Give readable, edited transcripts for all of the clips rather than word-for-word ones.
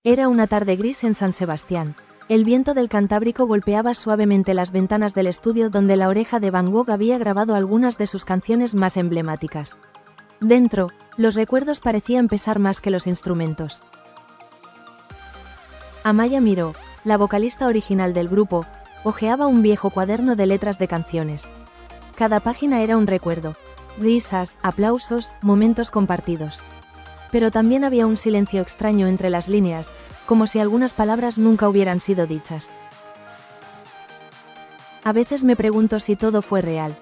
Era una tarde gris en San Sebastián. El viento del Cantábrico golpeaba suavemente las ventanas del estudio donde La Oreja de Van Gogh había grabado algunas de sus canciones más emblemáticas. Dentro, los recuerdos parecían pesar más que los instrumentos. Amaya Miró, la vocalista original del grupo, hojeaba un viejo cuaderno de letras de canciones. Cada página era un recuerdo, risas, aplausos, momentos compartidos. Pero también había un silencio extraño entre las líneas, como si algunas palabras nunca hubieran sido dichas. A veces me pregunto si todo fue real,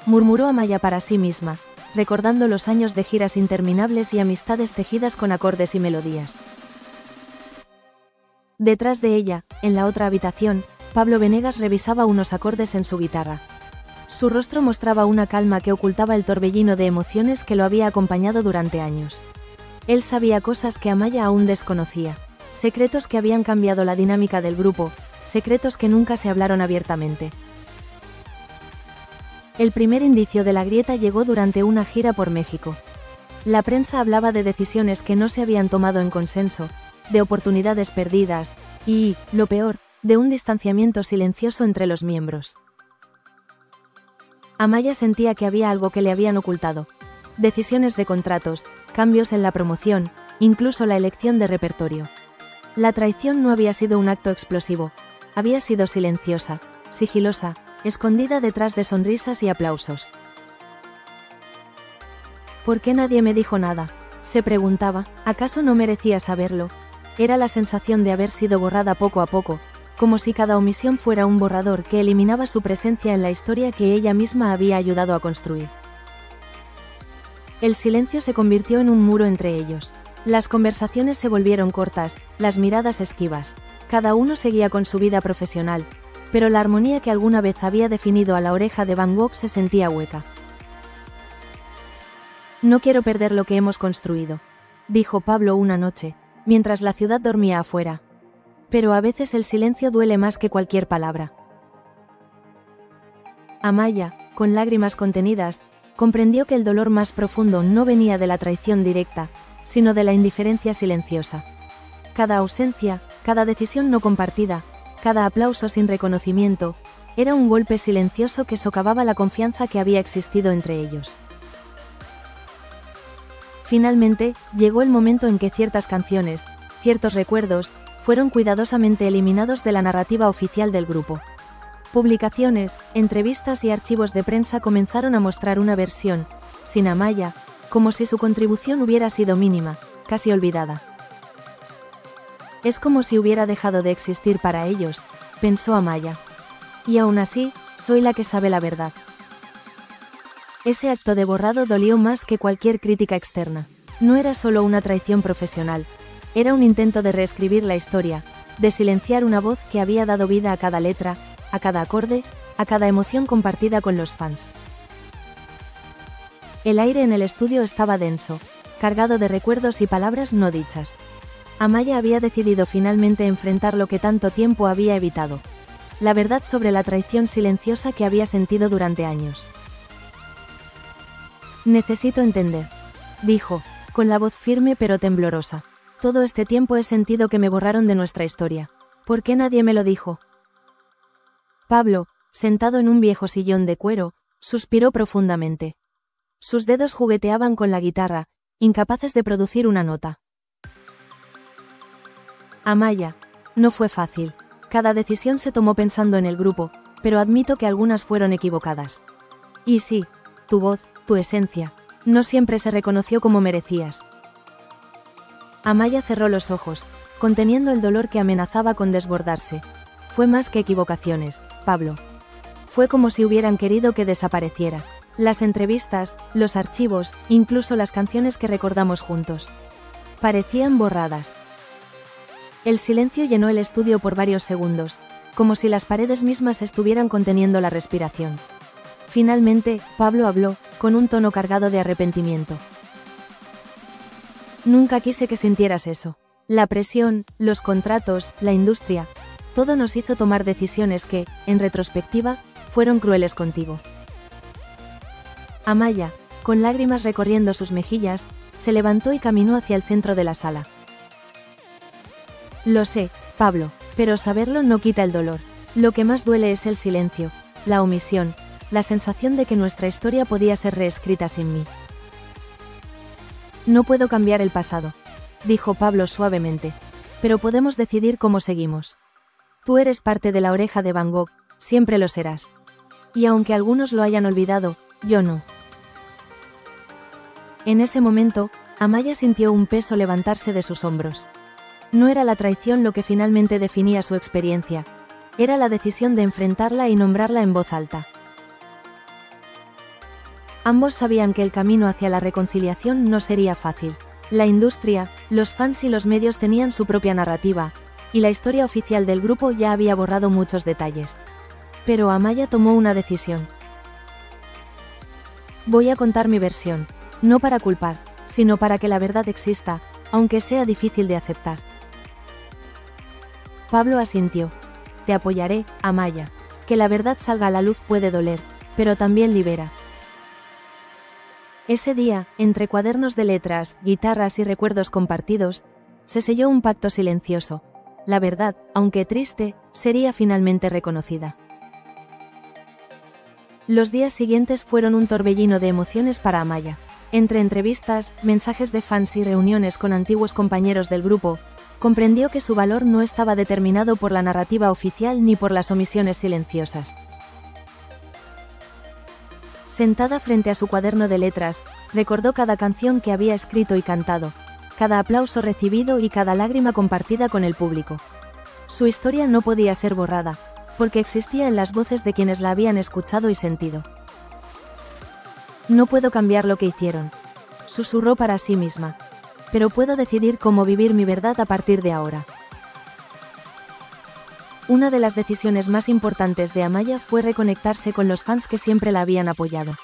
murmuró Amaya para sí misma, recordando los años de giras interminables y amistades tejidas con acordes y melodías. Detrás de ella, en la otra habitación, Pablo Venegas revisaba unos acordes en su guitarra. Su rostro mostraba una calma que ocultaba el torbellino de emociones que lo había acompañado durante años. Él sabía cosas que Amaya aún desconocía, secretos que habían cambiado la dinámica del grupo, secretos que nunca se hablaron abiertamente. El primer indicio de la grieta llegó durante una gira por México. La prensa hablaba de decisiones que no se habían tomado en consenso, de oportunidades perdidas, y, lo peor, de un distanciamiento silencioso entre los miembros. Amaya sentía que había algo que le habían ocultado. Decisiones de contratos, cambios en la promoción, incluso la elección de repertorio. La traición no había sido un acto explosivo, había sido silenciosa, sigilosa, escondida detrás de sonrisas y aplausos. ¿Por qué nadie me dijo nada?, se preguntaba. ¿Acaso no merecía saberlo? Era la sensación de haber sido borrada poco a poco, como si cada omisión fuera un borrador que eliminaba su presencia en la historia que ella misma había ayudado a construir. El silencio se convirtió en un muro entre ellos. Las conversaciones se volvieron cortas, las miradas esquivas. Cada uno seguía con su vida profesional, pero la armonía que alguna vez había definido a La Oreja de Van Gogh se sentía hueca. No quiero perder lo que hemos construido, dijo Pablo una noche, mientras la ciudad dormía afuera. Pero a veces el silencio duele más que cualquier palabra. Amaya, con lágrimas contenidas, comprendió que el dolor más profundo no venía de la traición directa, sino de la indiferencia silenciosa. Cada ausencia, cada decisión no compartida, cada aplauso sin reconocimiento, era un golpe silencioso que socavaba la confianza que había existido entre ellos. Finalmente, llegó el momento en que ciertas canciones, ciertos recuerdos, fueron cuidadosamente eliminados de la narrativa oficial del grupo. Publicaciones, entrevistas y archivos de prensa comenzaron a mostrar una versión, sin Amaya, como si su contribución hubiera sido mínima, casi olvidada. Es como si hubiera dejado de existir para ellos, pensó Amaya. Y aún así, soy la que sabe la verdad. Ese acto de borrado dolió más que cualquier crítica externa. No era solo una traición profesional, era un intento de reescribir la historia, de silenciar una voz que había dado vida a cada letra, a cada acorde, a cada emoción compartida con los fans. El aire en el estudio estaba denso, cargado de recuerdos y palabras no dichas. Amaya había decidido finalmente enfrentar lo que tanto tiempo había evitado. La verdad sobre la traición silenciosa que había sentido durante años. Necesito entender, dijo, con la voz firme pero temblorosa. Todo este tiempo he sentido que me borraron de nuestra historia. ¿Por qué nadie me lo dijo? Pablo, sentado en un viejo sillón de cuero, suspiró profundamente. Sus dedos jugueteaban con la guitarra, incapaces de producir una nota. Amaya, no fue fácil. Cada decisión se tomó pensando en el grupo, pero admito que algunas fueron equivocadas. Y sí, tu voz, tu esencia, no siempre se reconoció como merecías. Amaya cerró los ojos, conteniendo el dolor que amenazaba con desbordarse. Fue más que equivocaciones, Pablo. Fue como si hubieran querido que desapareciera. Las entrevistas, los archivos, incluso las canciones que recordamos juntos. Parecían borradas. El silencio llenó el estudio por varios segundos, como si las paredes mismas estuvieran conteniendo la respiración. Finalmente, Pablo habló, con un tono cargado de arrepentimiento. Nunca quise que sintieras eso. La presión, los contratos, la industria, todo nos hizo tomar decisiones que, en retrospectiva, fueron crueles contigo. Amaya, con lágrimas recorriendo sus mejillas, se levantó y caminó hacia el centro de la sala. Lo sé, Pablo, pero saberlo no quita el dolor. Lo que más duele es el silencio, la omisión, la sensación de que nuestra historia podía ser reescrita sin mí. No puedo cambiar el pasado, dijo Pablo suavemente, pero podemos decidir cómo seguimos. Tú eres parte de la oreja de Van Gogh, siempre lo serás. Y aunque algunos lo hayan olvidado, yo no. En ese momento, Amaya sintió un peso levantarse de sus hombros. No era la traición lo que finalmente definía su experiencia, era la decisión de enfrentarla y nombrarla en voz alta. Ambos sabían que el camino hacia la reconciliación no sería fácil. La industria, los fans y los medios tenían su propia narrativa, y la historia oficial del grupo ya había borrado muchos detalles. Pero Amaya tomó una decisión. Voy a contar mi versión, no para culpar, sino para que la verdad exista, aunque sea difícil de aceptar. Pablo asintió. Te apoyaré, Amaya. Que la verdad salga a la luz puede doler, pero también libera. Ese día, entre cuadernos de letras, guitarras y recuerdos compartidos, se selló un pacto silencioso. La verdad, aunque triste, sería finalmente reconocida. Los días siguientes fueron un torbellino de emociones para Amaya. Entre entrevistas, mensajes de fans y reuniones con antiguos compañeros del grupo, comprendió que su valor no estaba determinado por la narrativa oficial ni por las omisiones silenciosas. Sentada frente a su cuaderno de letras, recordó cada canción que había escrito y cantado, cada aplauso recibido y cada lágrima compartida con el público. Su historia no podía ser borrada, porque existía en las voces de quienes la habían escuchado y sentido. No puedo cambiar lo que hicieron, susurró para sí misma, pero puedo decidir cómo vivir mi verdad a partir de ahora. Una de las decisiones más importantes de Amaya fue reconectarse con los fans que siempre la habían apoyado.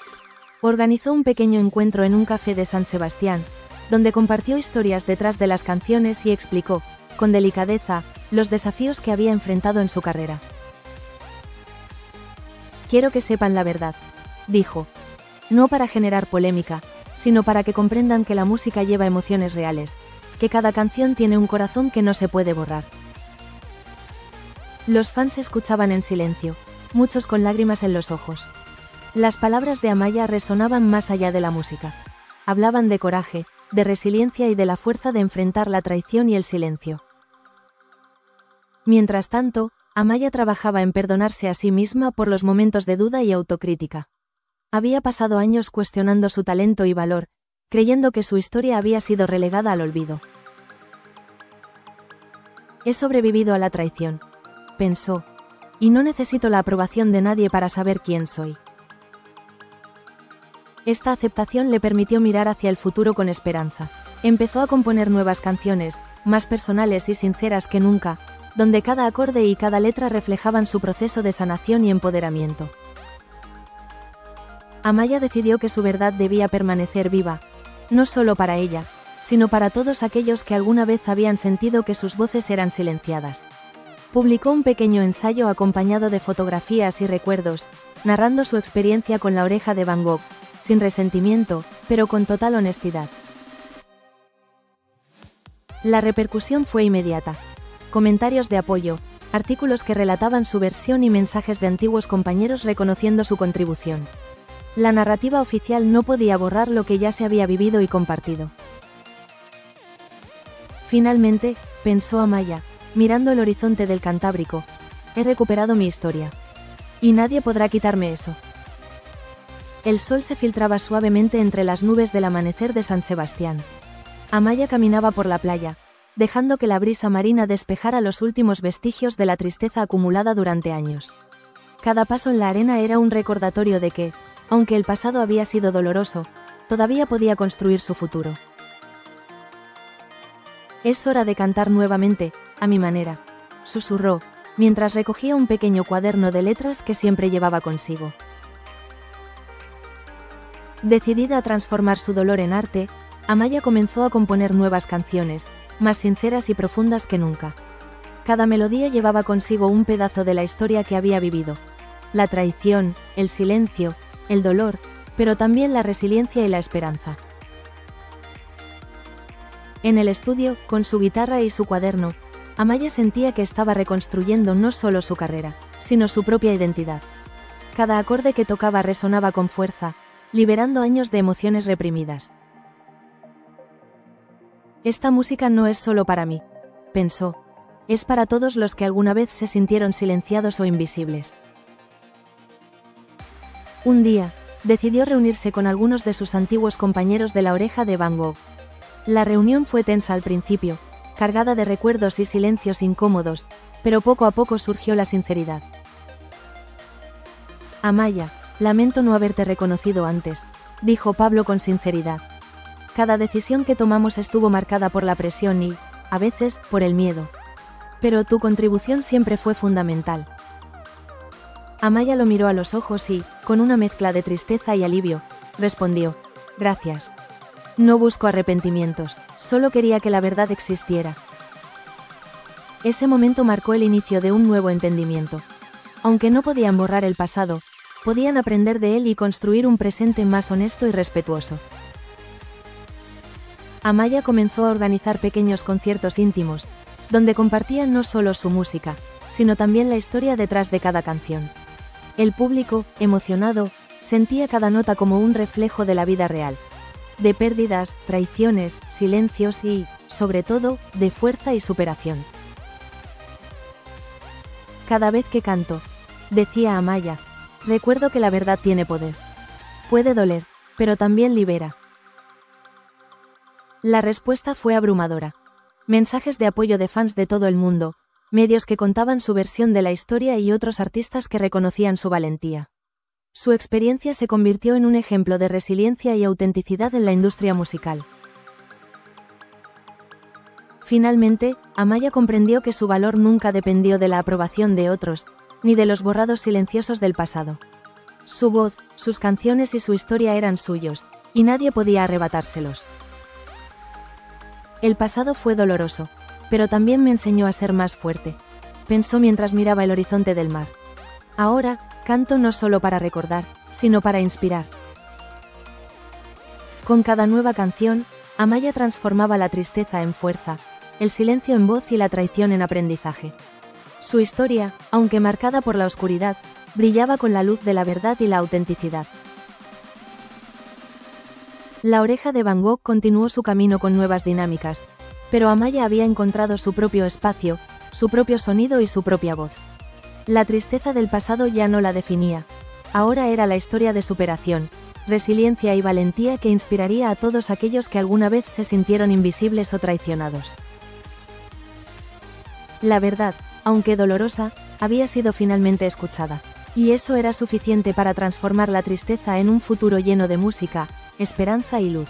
Organizó un pequeño encuentro en un café de San Sebastián, donde compartió historias detrás de las canciones y explicó, con delicadeza, los desafíos que había enfrentado en su carrera. Quiero que sepan la verdad, dijo. No para generar polémica, sino para que comprendan que la música lleva emociones reales, que cada canción tiene un corazón que no se puede borrar. Los fans escuchaban en silencio, muchos con lágrimas en los ojos. Las palabras de Amaya resonaban más allá de la música. Hablaban de coraje, de resiliencia y de la fuerza de enfrentar la traición y el silencio. Mientras tanto, Amaya trabajaba en perdonarse a sí misma por los momentos de duda y autocrítica. Había pasado años cuestionando su talento y valor, creyendo que su historia había sido relegada al olvido. He sobrevivido a la traición, pensó, y no necesito la aprobación de nadie para saber quién soy. Esta aceptación le permitió mirar hacia el futuro con esperanza. Empezó a componer nuevas canciones, más personales y sinceras que nunca, donde cada acorde y cada letra reflejaban su proceso de sanación y empoderamiento. Amaya decidió que su verdad debía permanecer viva, no solo para ella, sino para todos aquellos que alguna vez habían sentido que sus voces eran silenciadas. Publicó un pequeño ensayo acompañado de fotografías y recuerdos, narrando su experiencia con la oreja de Van Gogh, sin resentimiento, pero con total honestidad. La repercusión fue inmediata. Comentarios de apoyo, artículos que relataban su versión y mensajes de antiguos compañeros reconociendo su contribución. La narrativa oficial no podía borrar lo que ya se había vivido y compartido. Finalmente, pensó Amaya, mirando el horizonte del Cantábrico, he recuperado mi historia. Y nadie podrá quitarme eso. El sol se filtraba suavemente entre las nubes del amanecer de San Sebastián. Amaya caminaba por la playa, dejando que la brisa marina despejara los últimos vestigios de la tristeza acumulada durante años. Cada paso en la arena era un recordatorio de que, aunque el pasado había sido doloroso, todavía podía construir su futuro. Es hora de cantar nuevamente, a mi manera, susurró, mientras recogía un pequeño cuaderno de letras que siempre llevaba consigo. Decidida a transformar su dolor en arte, Amaya comenzó a componer nuevas canciones, más sinceras y profundas que nunca. Cada melodía llevaba consigo un pedazo de la historia que había vivido. La traición, el silencio, el dolor, pero también la resiliencia y la esperanza. En el estudio, con su guitarra y su cuaderno, Amaya sentía que estaba reconstruyendo no solo su carrera, sino su propia identidad. Cada acorde que tocaba resonaba con fuerza, liberando años de emociones reprimidas. Esta música no es solo para mí, pensó. Es para todos los que alguna vez se sintieron silenciados o invisibles. Un día, decidió reunirse con algunos de sus antiguos compañeros de La Oreja de Van Gogh. La reunión fue tensa al principio, cargada de recuerdos y silencios incómodos, pero poco a poco surgió la sinceridad. Amaya, lamento no haberte reconocido antes, dijo Pablo con sinceridad. Cada decisión que tomamos estuvo marcada por la presión y, a veces, por el miedo. Pero tu contribución siempre fue fundamental. Amaya lo miró a los ojos y, con una mezcla de tristeza y alivio, respondió: gracias. No busco arrepentimientos, solo quería que la verdad existiera. Ese momento marcó el inicio de un nuevo entendimiento. Aunque no podían borrar el pasado, podían aprender de él y construir un presente más honesto y respetuoso. Amaya comenzó a organizar pequeños conciertos íntimos, donde compartían no solo su música, sino también la historia detrás de cada canción. El público, emocionado, sentía cada nota como un reflejo de la vida real. De pérdidas, traiciones, silencios y, sobre todo, de fuerza y superación. Cada vez que canto, decía Amaya, recuerdo que la verdad tiene poder. Puede doler, pero también libera. La respuesta fue abrumadora. Mensajes de apoyo de fans de todo el mundo, medios que contaban su versión de la historia y otros artistas que reconocían su valentía. Su experiencia se convirtió en un ejemplo de resiliencia y autenticidad en la industria musical. Finalmente, Amaya comprendió que su valor nunca dependió de la aprobación de otros, ni de los borrados silenciosos del pasado. Su voz, sus canciones y su historia eran suyos, y nadie podía arrebatárselos. El pasado fue doloroso, pero también me enseñó a ser más fuerte, pensó mientras miraba el horizonte del mar. Ahora, canto no solo para recordar, sino para inspirar. Con cada nueva canción, Amaya transformaba la tristeza en fuerza, el silencio en voz y la traición en aprendizaje. Su historia, aunque marcada por la oscuridad, brillaba con la luz de la verdad y la autenticidad. La Oreja de Van Gogh continuó su camino con nuevas dinámicas, pero Amaya había encontrado su propio espacio, su propio sonido y su propia voz. La tristeza del pasado ya no la definía. Ahora era la historia de superación, resiliencia y valentía que inspiraría a todos aquellos que alguna vez se sintieron invisibles o traicionados. La verdad, aunque dolorosa, había sido finalmente escuchada, y eso era suficiente para transformar la tristeza en un futuro lleno de música, esperanza y luz.